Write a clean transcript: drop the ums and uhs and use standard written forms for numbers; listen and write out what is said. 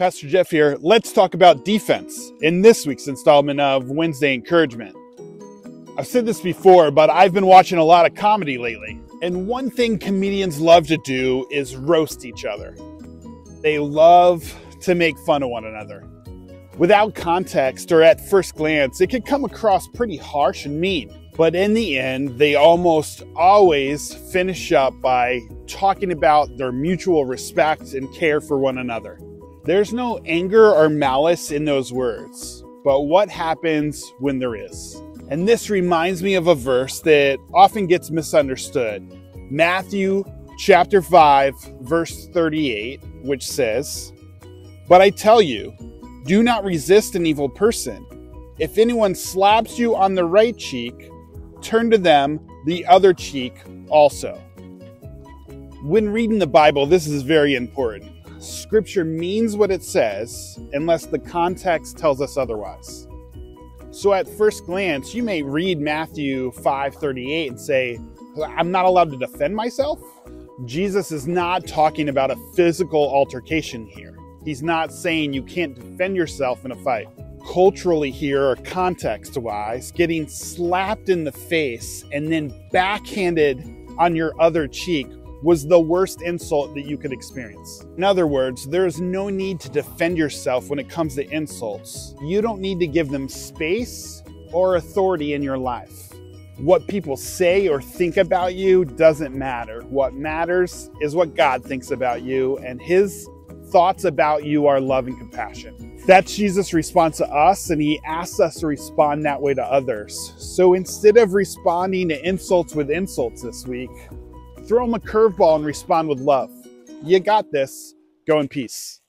Pastor Jeff here. Let's talk about defense in this week's installment of Wednesday Encouragement. I've said this before, but I've been watching a lot of comedy lately. And one thing comedians love to do is roast each other. They love to make fun of one another. Without context or at first glance, it can come across pretty harsh and mean. But in the end, they almost always finish up by talking about their mutual respect and care for one another. There's no anger or malice in those words, but what happens when there is? And this reminds me of a verse that often gets misunderstood. Matthew chapter 5, verse 38, which says, "But I tell you, do not resist an evil person. If anyone slaps you on the right cheek, turn to them the other cheek also." When reading the Bible, this is very important. Scripture means what it says unless the context tells us otherwise. So at first glance, you may read Matthew 5:38 and say, I'm not allowed to defend myself? Jesus is not talking about a physical altercation here. He's not saying you can't defend yourself in a fight. Culturally here, or context-wise, getting slapped in the face and then backhanded on your other cheek was the worst insult that you could experience. In other words, there is no need to defend yourself when it comes to insults. You don't need to give them space or authority in your life. What people say or think about you doesn't matter. What matters is what God thinks about you, and His thoughts about you are love and compassion. That's Jesus' response to us, and He asks us to respond that way to others. So instead of responding to insults with insults this week, throw them a curveball and respond with love. You got this. Go in peace.